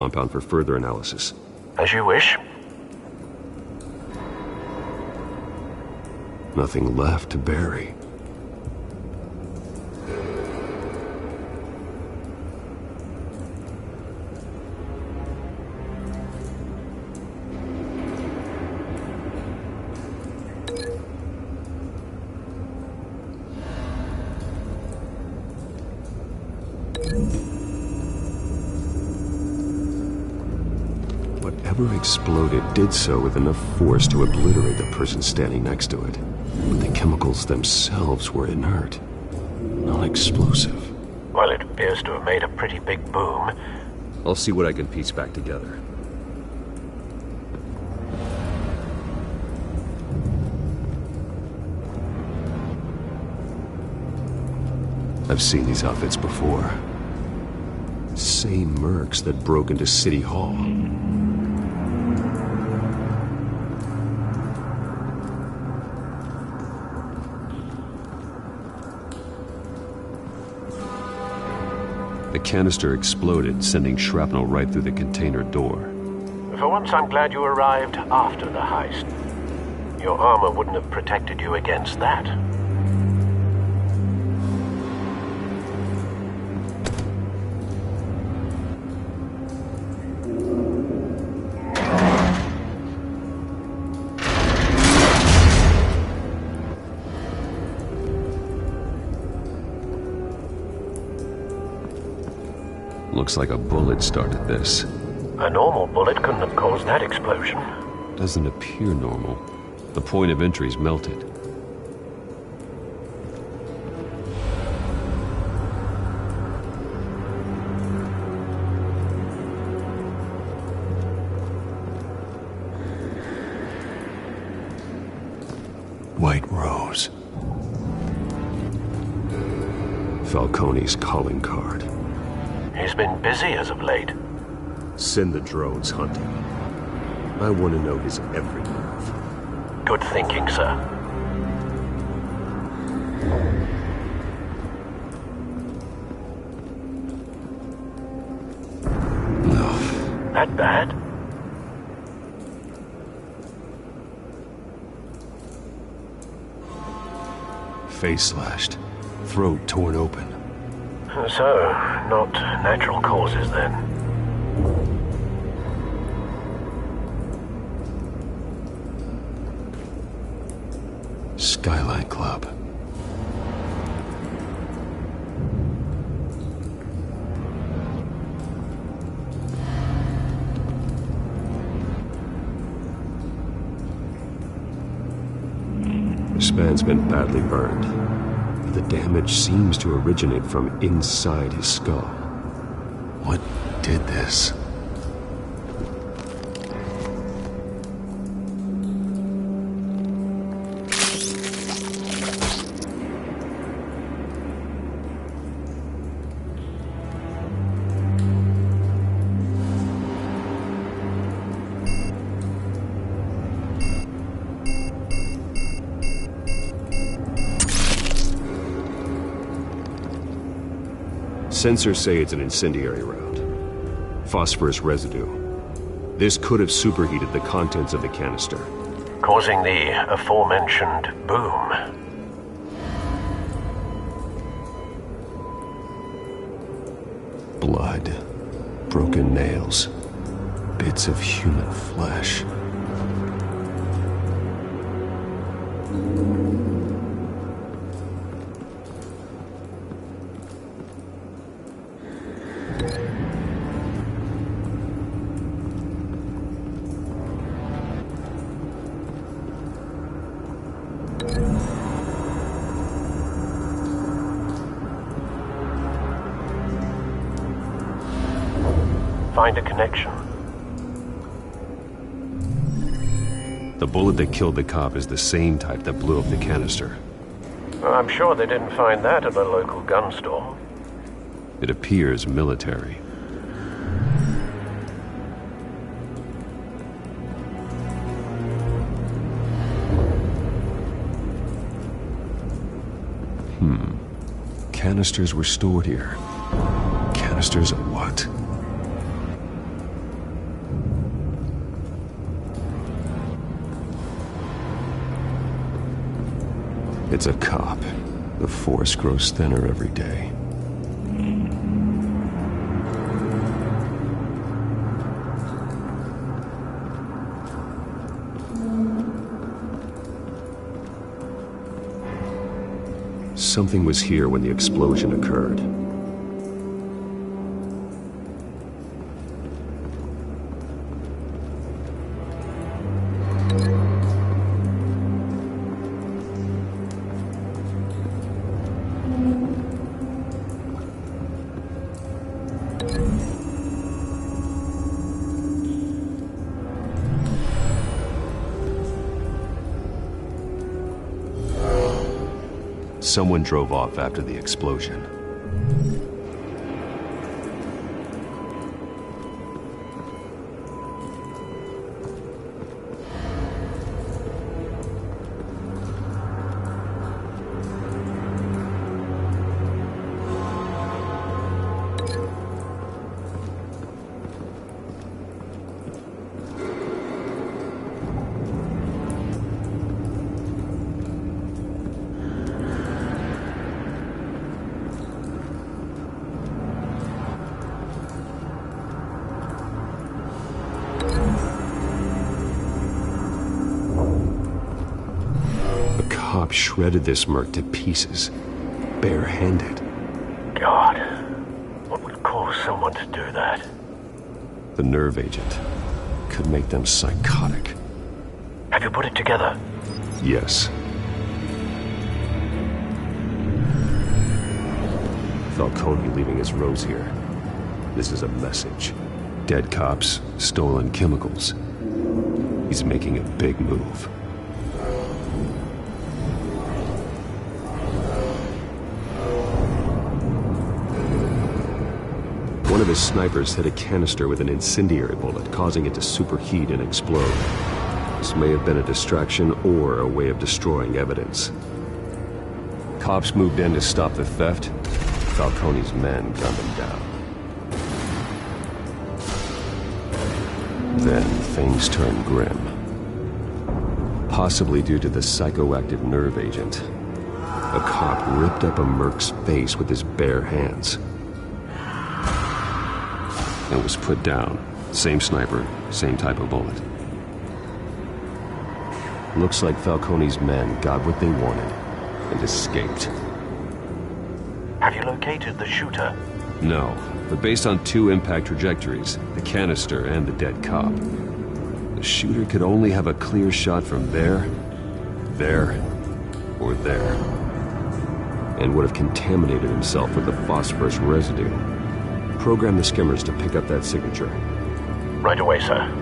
compound for further analysis. As you wish. Nothing left to bury. Whatever exploded did so with enough force to obliterate the person standing next to it. But the chemicals themselves were inert, non-explosive. Well, it appears to have made a pretty big boom. I'll see what I can piece back together. I've seen these outfits before. Same mercs that broke into City Hall. The canister exploded, sending shrapnel right through the container door. For once, I'm glad you arrived after the heist. Your armor wouldn't have protected you against that. Looks like a bullet started this. A normal bullet couldn't have caused that explosion. Doesn't appear normal. The point of entry's melted. White Rose. Falcone's calling card. He's been busy as of late. Send the drones hunting. I want to know his every move. Good thinking, sir. No. That bad? Face slashed. Throat torn open. So, not natural causes then. Skyline Club. This man's been badly burned. The damage seems to originate from inside his skull. What did this? Sensors say it's an incendiary round. Phosphorus residue. This could have superheated the contents of the canister, causing the aforementioned boom. Blood. Broken nails. Bits of human flesh. Find a connection. The bullet that killed the cop is the same type that blew up the canister. Well, I'm sure they didn't find that at a local gun store. It appears military. Canisters were stored here. Canisters of what? It's a cop. The force grows thinner every day. Something was here when the explosion occurred. Someone drove off after the explosion. Shredded this merc to pieces, bare-handed. God, what would cause someone to do that? The nerve agent could make them psychotic. Have you put it together? Yes. Falcone leaving his rose here. This is a message. Dead cops, stolen chemicals. He's making a big move. One of his snipers hit a canister with an incendiary bullet, causing it to superheat and explode. This may have been a distraction or a way of destroying evidence. Cops moved in to stop the theft. Falcone's men gunned him down. Then things turned grim. Possibly due to the psychoactive nerve agent. A cop ripped up a merc's face with his bare hands. And was put down. Same sniper, same type of bullet. Looks like Falcone's men got what they wanted and escaped. Have you located the shooter? No, but based on two impact trajectories, the canister and the dead cop, the shooter could only have a clear shot from there, or there, and would have contaminated himself with the phosphorus residue. Program the skimmers to pick up that signature. Right away, sir.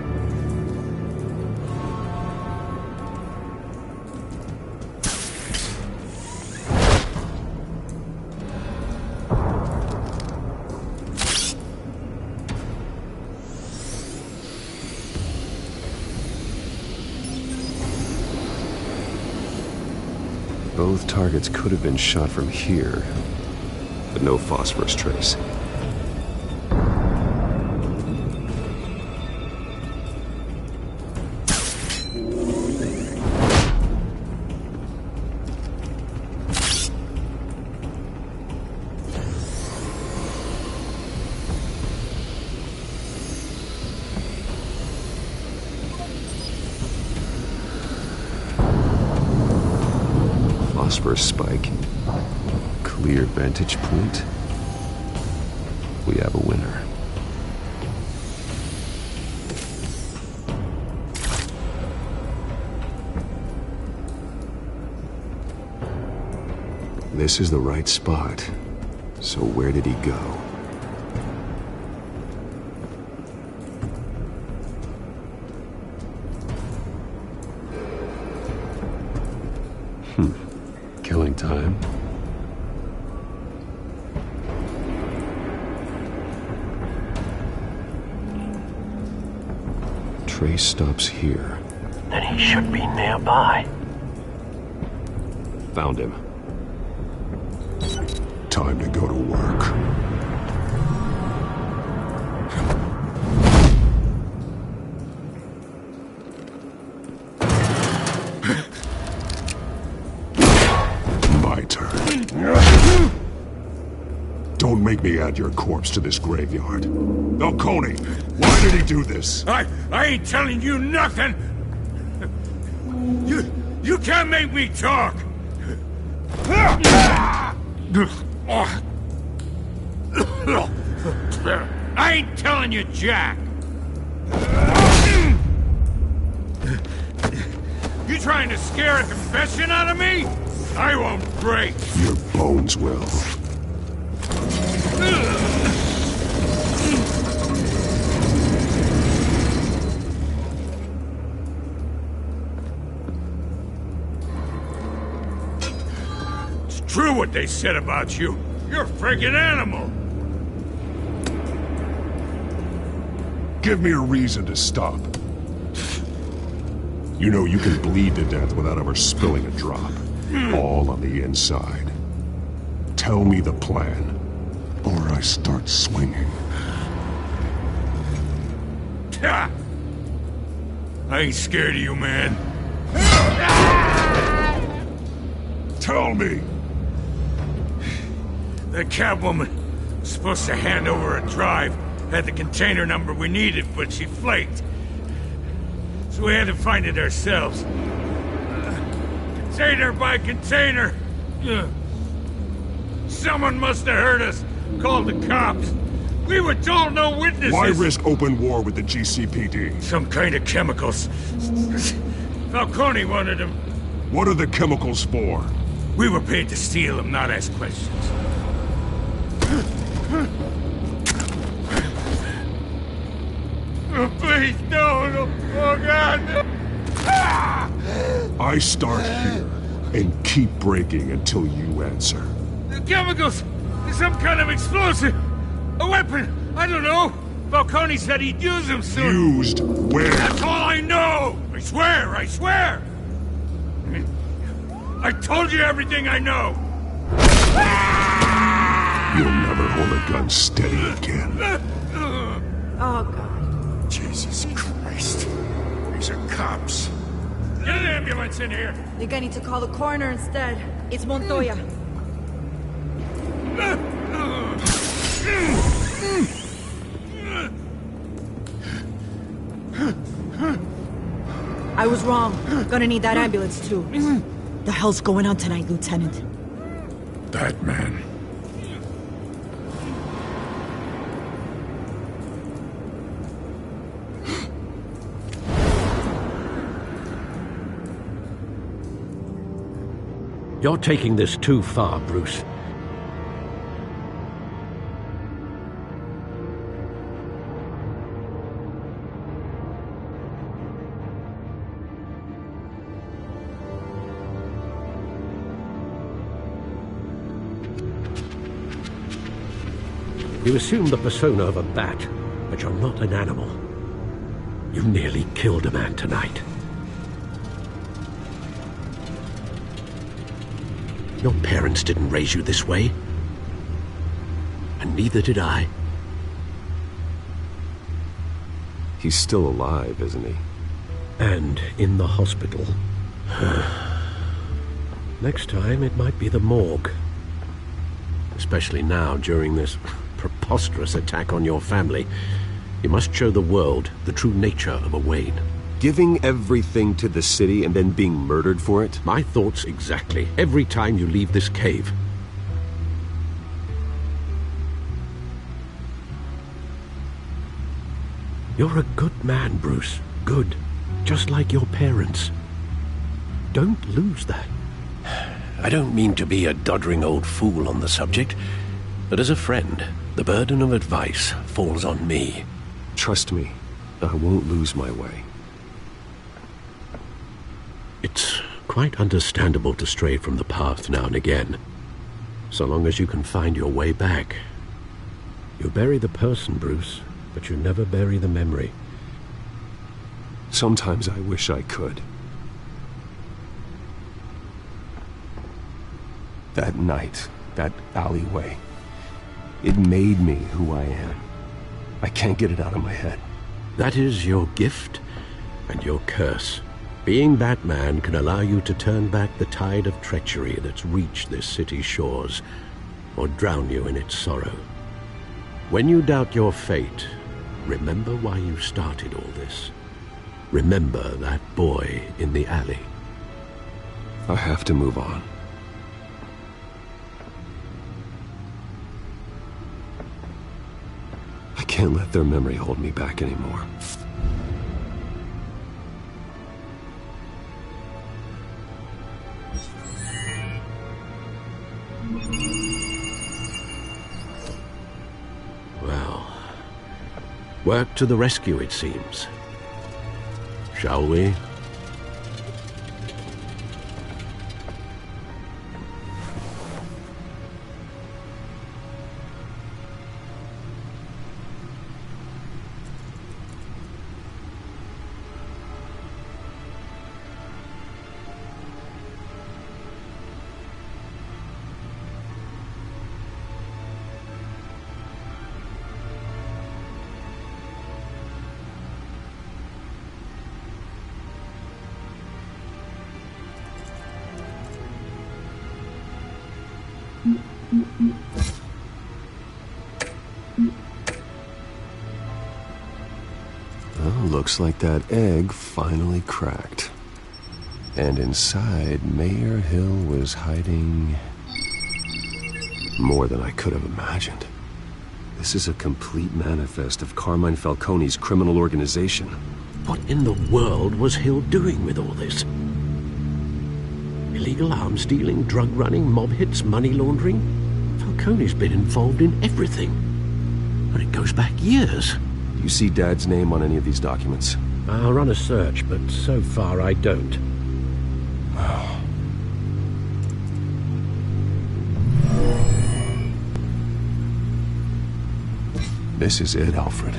Both targets could have been shot from here, but no phosphorus trace. Phosphorus spike. Clear vantage point. We have a winner. This is the right spot. So where did he go? Killing time. Trace stops here. Then he should be nearby. Found him. Time to go to work. Don't make me add your corpse to this graveyard. Falcone, why did he do this? I ain't telling you nothing! You can't make me talk! I ain't telling you, Jack! You trying to scare a confession out of me? I won't break! Your bones will. It's true what they said about you. You're a friggin' animal! Give me a reason to stop. You know you can bleed to death without ever spilling a drop. All on the inside. Tell me the plan, or I start swinging. Ha! I ain't scared of you, man. Tell me! The cabwoman was supposed to hand over a drive. Had the container number we needed, but she flaked. So we had to find it ourselves. Container by container. Someone must have heard us. Called the cops. We were told no witnesses. Why risk open war with the GCPD? Some kind of chemicals. Falcone wanted them. What are the chemicals for? We were paid to steal them, not ask questions. Oh, please, no. Oh, God, no. I start here, and keep breaking until you answer. The chemicals! Some kind of explosive! A weapon! I don't know! Falcone said he'd use them soon! Used where? That's all I know! I swear! I told you everything I know! You'll never hold a gun steady again. Oh, God. Jesus Christ. These are cops. Get an ambulance in here! Think I need to call the coroner instead. It's Montoya. I was wrong. Gonna need that ambulance, too. The hell's going on tonight, Lieutenant? That man. You're taking this too far, Bruce. You assume the persona of a bat, but you're not an animal. You nearly killed a man tonight. Your parents didn't raise you this way. And neither did I. He's still alive, isn't he? And in the hospital. Next time, it might be the morgue. Especially now, during this preposterous attack on your family. You must show the world the true nature of a Wayne. Giving everything to the city and then being murdered for it? My thoughts exactly, every time you leave this cave. You're a good man, Bruce. Good. Just like your parents. Don't lose that. I don't mean to be a doddering old fool on the subject, but as a friend, the burden of advice falls on me. Trust me, I won't lose my way. It's quite understandable to stray from the path now and again, so long as you can find your way back. You bury the person, Bruce, but you never bury the memory. Sometimes I wish I could. That night, that alleyway, it made me who I am. I can't get it out of my head. That is your gift and your curse. Being Batman can allow you to turn back the tide of treachery that's reached this city's shores. or drown you in its sorrow. When you doubt your fate, remember why you started all this. Remember that boy in the alley. I have to move on. I can't let their memory hold me back anymore. Well, work to the rescue, it seems. Shall we? Well, looks like that egg finally cracked. And inside, Mayor Hill was hiding more than I could have imagined. This is a complete manifest of Carmine Falcone's criminal organization. What in the world was Hill doing with all this? Illegal arms dealing, drug running, mob hits, money laundering? Falcone's been involved in everything. But it goes back years. You see Dad's name on any of these documents? I'll run a search, but so far I don't. This is it, Alfred.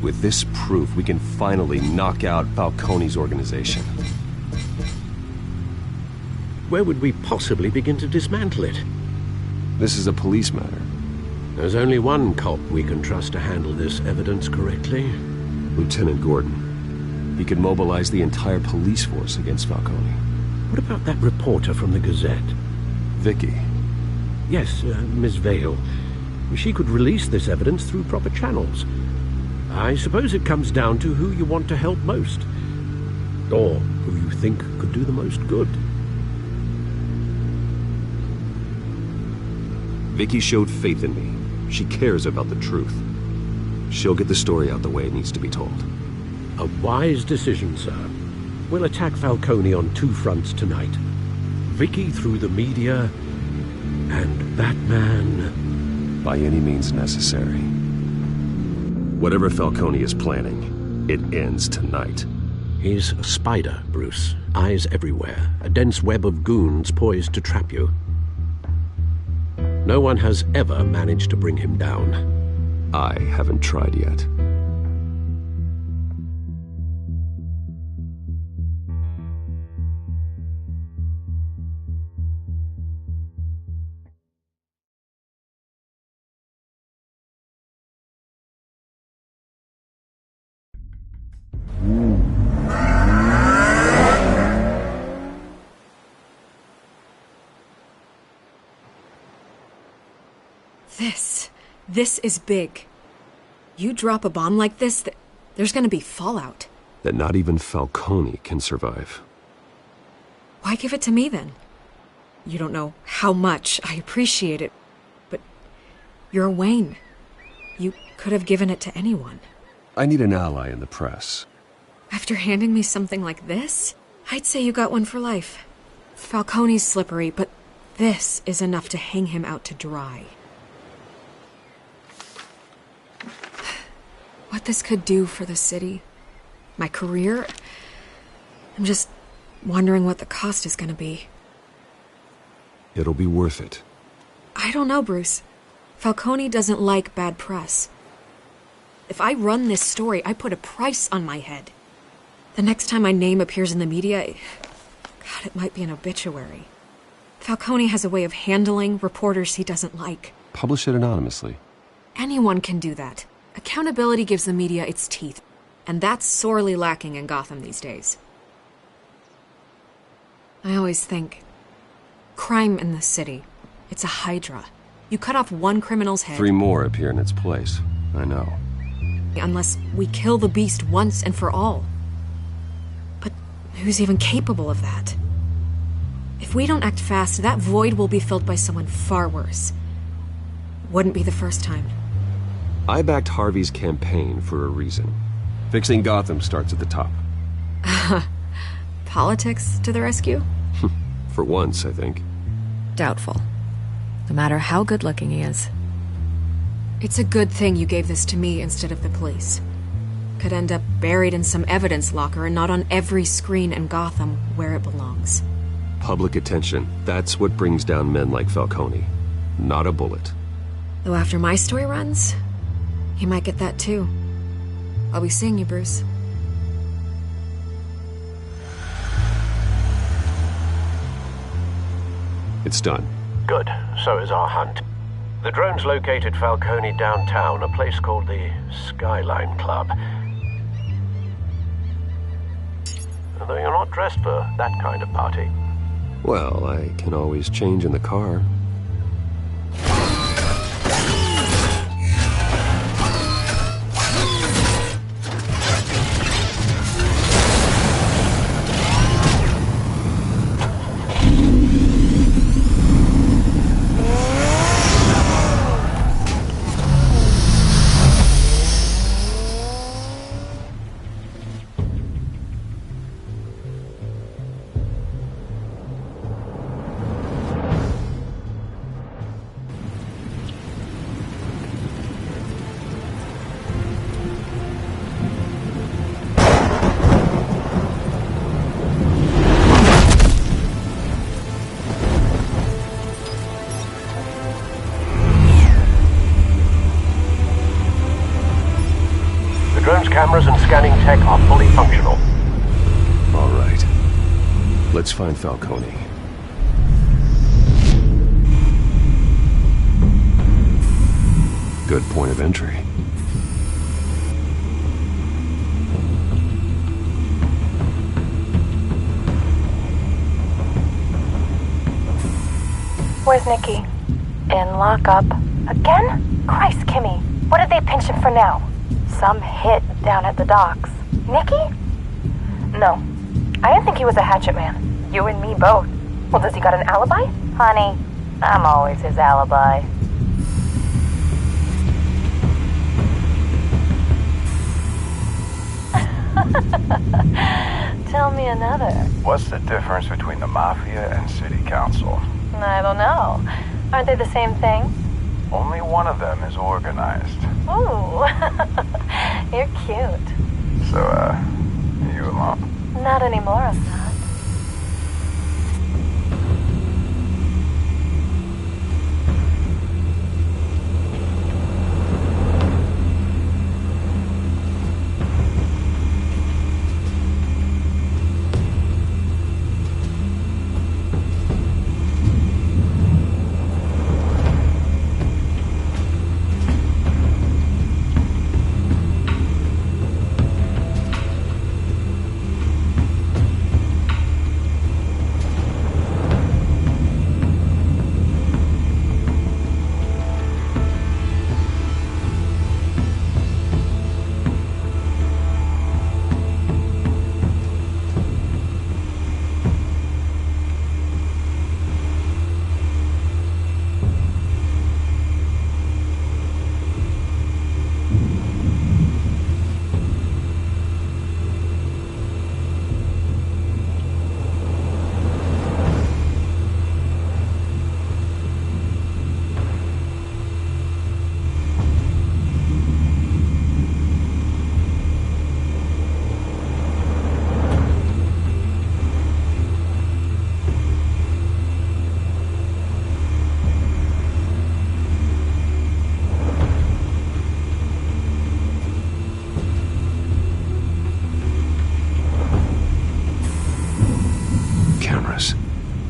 With this proof, we can finally knock out Falcone's organization. Where would we possibly begin to dismantle it? This is a police matter. There's only one cop we can trust to handle this evidence correctly. Lieutenant Gordon. He could mobilize the entire police force against Falcone. What about that reporter from the Gazette? Vicky. Yes, Miss Vale. She could release this evidence through proper channels. I suppose it comes down to who you want to help most. Or who you think could do the most good. Vicky showed faith in me. She cares about the truth. She'll get the story out the way it needs to be told. A wise decision, sir. We'll attack Falcone on two fronts tonight. Vicky through the media, and that man... by any means necessary. Whatever Falcone is planning, it ends tonight. He's a spider, Bruce. Eyes everywhere. A dense web of goons poised to trap you. No one has ever managed to bring him down. I haven't tried yet. This is big. You drop a bomb like this, there's gonna be fallout. That not even Falcone can survive. Why give it to me then? You don't know how much I appreciate it, but you're Wayne. You could have given it to anyone. I need an ally in the press. After handing me something like this, I'd say you got one for life. Falcone's slippery, but this is enough to hang him out to dry. What this could do for the city, my career, I'm just wondering what the cost is gonna be. It'll be worth it. I don't know, Bruce. Falcone doesn't like bad press. If I run this story, I put a price on my head. The next time my name appears in the media, God, it might be an obituary. Falcone has a way of handling reporters he doesn't like. Publish it anonymously. Anyone can do that. Accountability gives the media its teeth, and that's sorely lacking in Gotham these days. I always think, crime in the city, it's a hydra. You cut off one criminal's head. 3 more appear in its place. I know. Unless we kill the beast once and for all. But who's even capable of that? If we don't act fast, that void will be filled by someone far worse. Wouldn't be the first time. I backed Harvey's campaign for a reason. Fixing Gotham starts at the top. Politics to the rescue? For once, I think. Doubtful. No matter how good-looking he is. It's a good thing you gave this to me instead of the police. Could end up buried in some evidence locker and not on every screen in Gotham where it belongs. Public attention. That's what brings down men like Falcone. Not a bullet. Though after my story runs, he might get that too. I'll be seeing you, Bruce. It's done. Good. So is our hunt. The drones located Falcone downtown, a place called the Skyline Club. Although you're not dressed for that kind of party. Well, I can always change in the car. Drone's cameras and scanning tech are fully functional. All right. Let's find Falcone. Good point of entry. Where's Nicky? In lockup. Again? Christ, Kimmy. What did they pinch him for now? Some hit down at the docks. Nicky? No. I didn't think he was a hatchet man. You and me both. Well, does he got an alibi? Honey, I'm always his alibi. Tell me another. What's the difference between the Mafia and City Council? I don't know. Aren't they the same thing? Only one of them is organized. Ooh. You're cute. So, you alone? Not anymore, I'm not.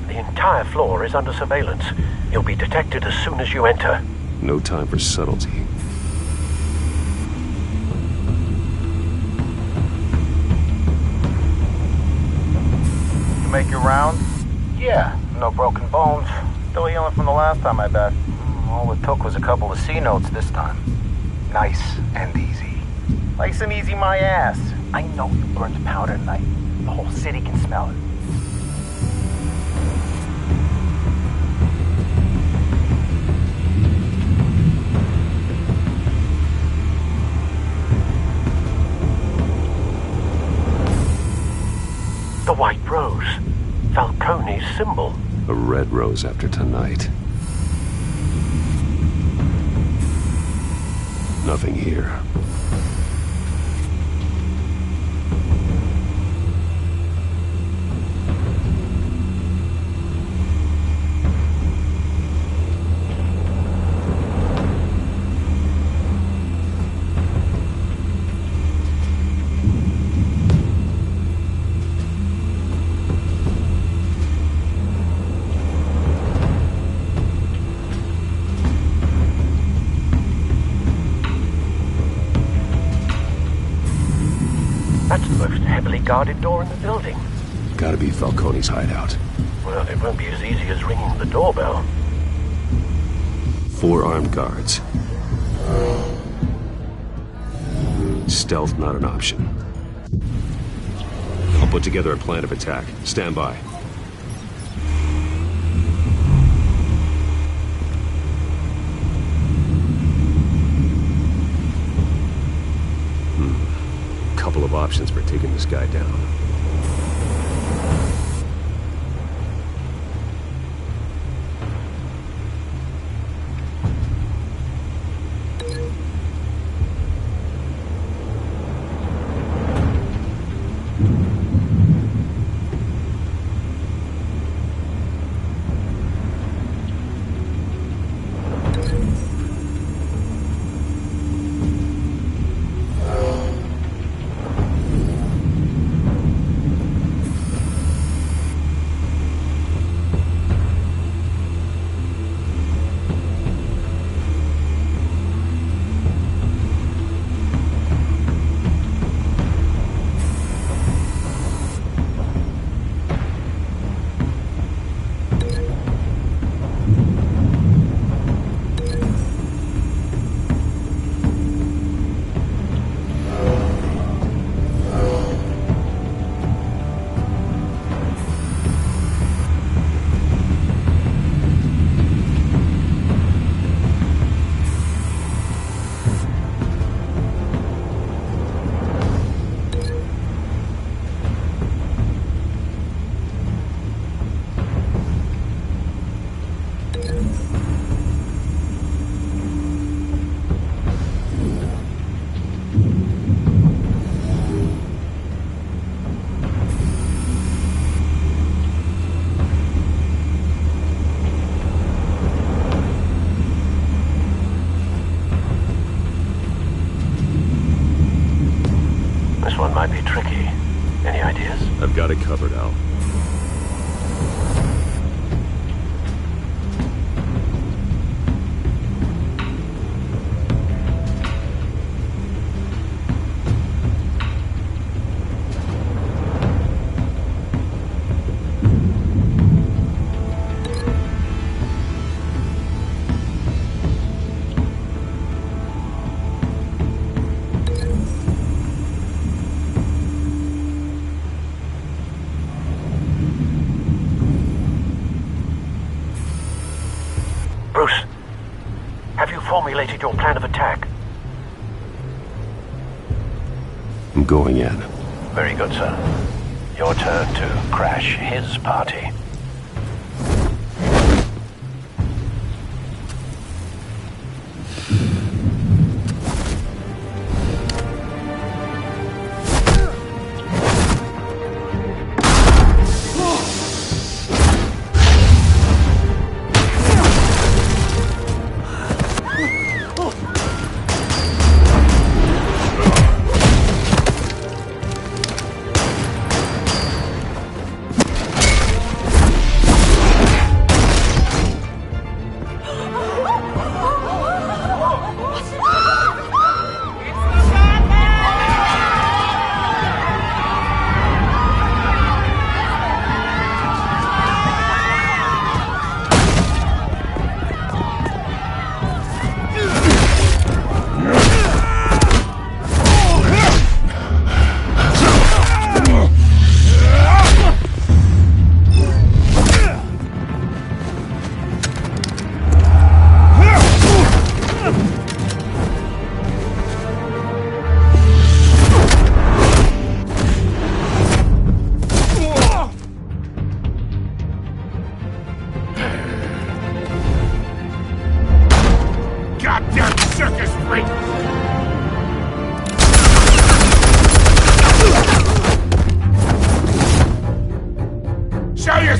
The entire floor is under surveillance. You'll be detected as soon as you enter. No time for subtlety. You make your rounds? Yeah, no broken bones. Still healing from the last time, I bet. All it took was a couple of C notes this time. Nice and easy. Nice and easy my ass. I know you burned powder tonight. The whole city can smell it. The white rose. Falcone's symbol. A red rose after tonight. Nothing here. That's the most heavily guarded door in the building. Gotta be Falcone's hideout. Well, it won't be as easy as ringing the doorbell. 4 armed guards. Stealth not an option. I'll put together a plan of attack. Stand by. Couple of options for taking this guy down. One might be tricky. Any ideas? I've got it covered, Al. Bruce, have you formulated your plan of attack? I'm going in. Very good, sir. Your turn to crash his party.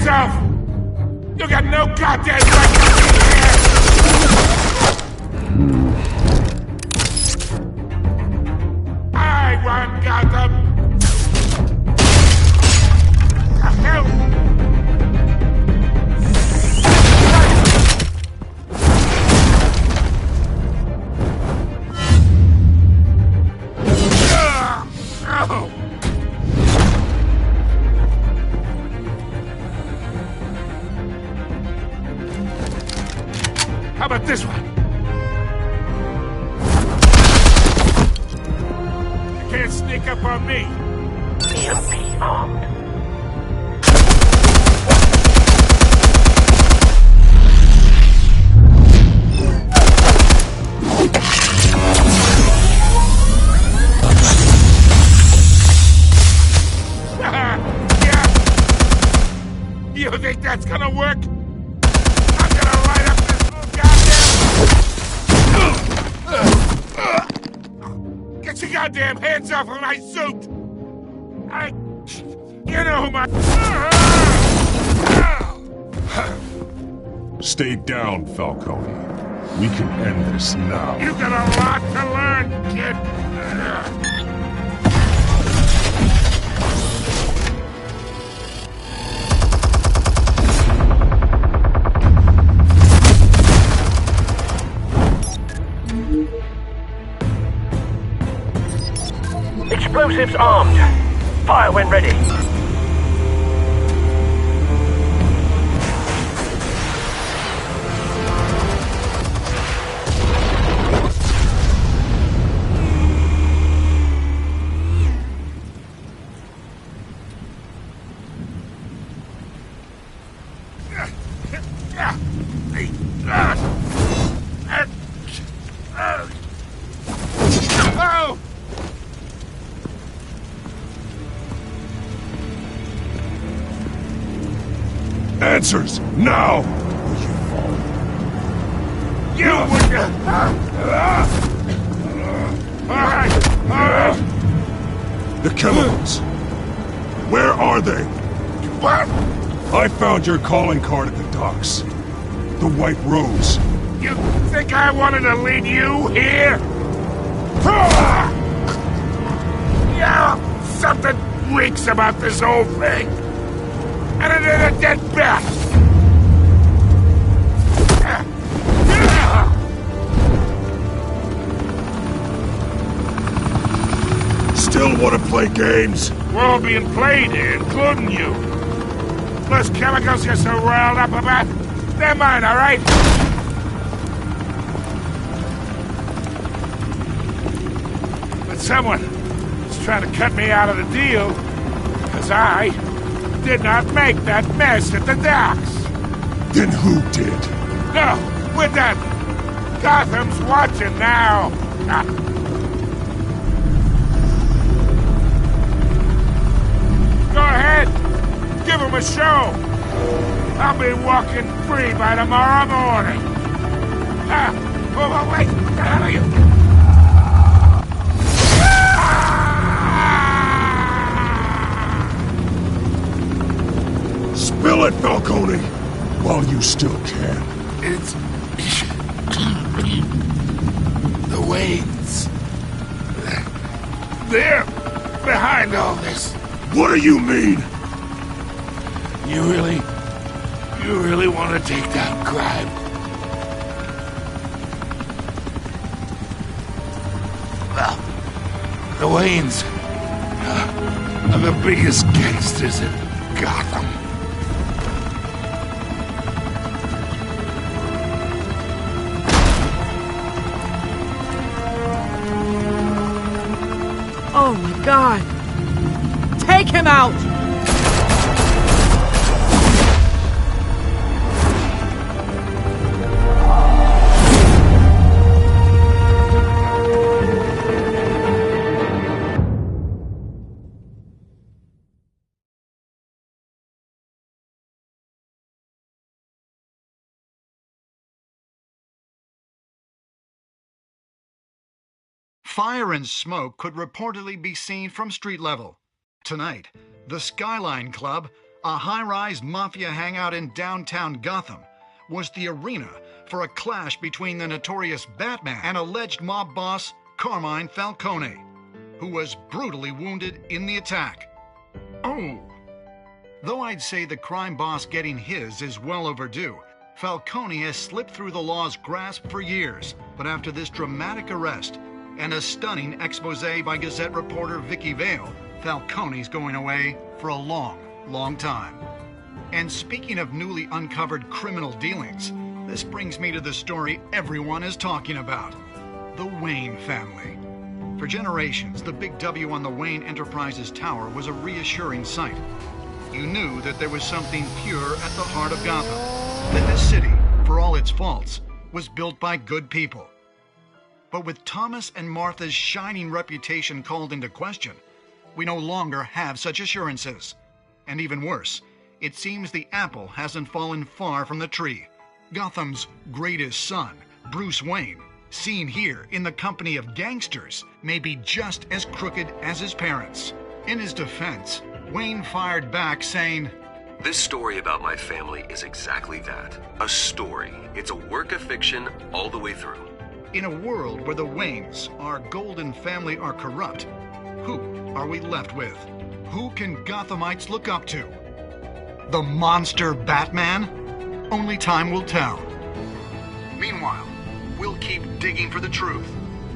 yourself! You got no goddamn right to be here! I run Gotham! The hell? How about this one? You can't sneak up on me. EMP armed. Yeah. You think that's gonna work? I'm gonna light up this little goddamn... Get your goddamn hands off of my suit! You know who my... Stay down, Falcone. We can end this now. You got a lot to learn, kid! Explosives armed. Fire when ready. Oh! Answers, now! You would... Alright, alright! The chemicals. Where are they? What? I found your calling card at the docks. The White Rose. You think I wanted to lead you here? Yeah, something reeks about this whole thing. And it is a dead bat. Still want to play games? We're all being played here, including you. Those chemicals you're so riled up about, they're mine, all right? But someone is trying to cut me out of the deal, because I did not make that mess at the docks. Then who did? No, we're done. Gotham's watching now. Go ahead. Give him a show. I'll be walking free by tomorrow morning. Oh, wait. What the hell are you? Spill it, Falcone! While you still can. It's... the Waynes. They're behind all this. What do you mean? You really want to take down crime? Well, the Waynes are the biggest gangsters in Gotham. Oh my god! Take him out! Fire and smoke could reportedly be seen from street level. Tonight, the Skyline Club a high-rise mafia hangout in downtown Gotham, was the arena for a clash between the notorious Batman and alleged mob boss Carmine Falcone, who was brutally wounded in the attack. Oh! Though I'd say the crime boss getting his is well overdue, Falcone has slipped through the law's grasp for years. But after this dramatic arrest and a stunning expose by Gazette reporter Vicky Vale, Falcone's going away for a long, long time. And speaking of newly uncovered criminal dealings, this brings me to the story everyone is talking about: the Wayne family. For generations, the big W on the Wayne Enterprises Tower was a reassuring sight. You knew that there was something pure at the heart of Gotham, that this city, for all its faults, was built by good people. But with Thomas and Martha's shining reputation called into question, we no longer have such assurances. And even worse, it seems the apple hasn't fallen far from the tree. Gotham's greatest son, Bruce Wayne, seen here in the company of gangsters, may be just as crooked as his parents. In his defense, Wayne fired back saying, "This story about my family is exactly that. A story. It's a work of fiction all the way through." In a world where the Waynes, our golden family, are corrupt, who are we left with? Who can Gothamites look up to? The monster Batman? Only time will tell. Meanwhile, we'll keep digging for the truth.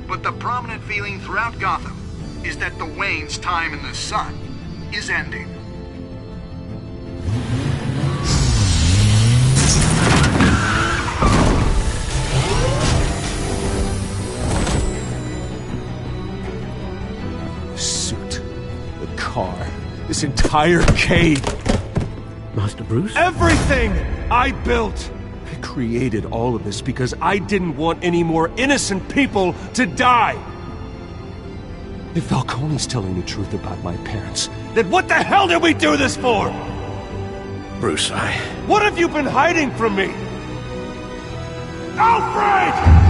But the prominent feeling throughout Gotham is that the Waynes' time in the sun is ending. The suit, the car, this entire cave. Master Bruce? Everything I built! I created all of this because I didn't want any more innocent people to die! If Falcone's telling the truth about my parents, then what the hell did we do this for? Bruce, What have you been hiding from me? Alfred!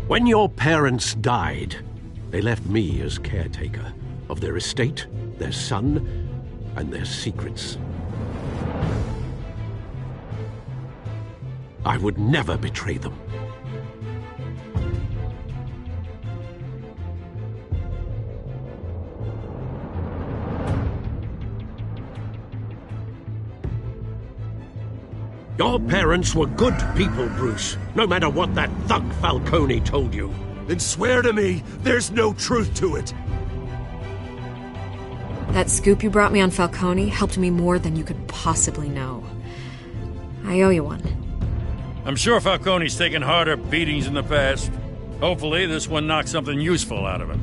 When your parents died, they left me as caretaker of their estate, their son, and their secrets. I would never betray them. Your parents were good people, Bruce, no matter what that thug Falcone told you. Then swear to me there's no truth to it. That scoop you brought me on Falcone helped me more than you could possibly know. I owe you one. I'm sure Falcone's taken harder beatings in the past. Hopefully this one knocks something useful out of him.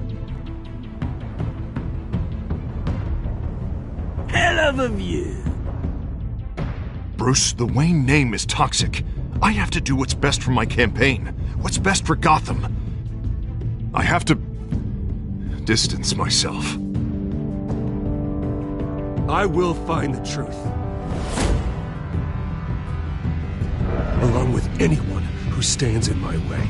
Hell of a view. Bruce, the Wayne name is toxic. I have to do what's best for my campaign. What's best for Gotham. I have to distance myself. I will find the truth. Along with anyone who stands in my way.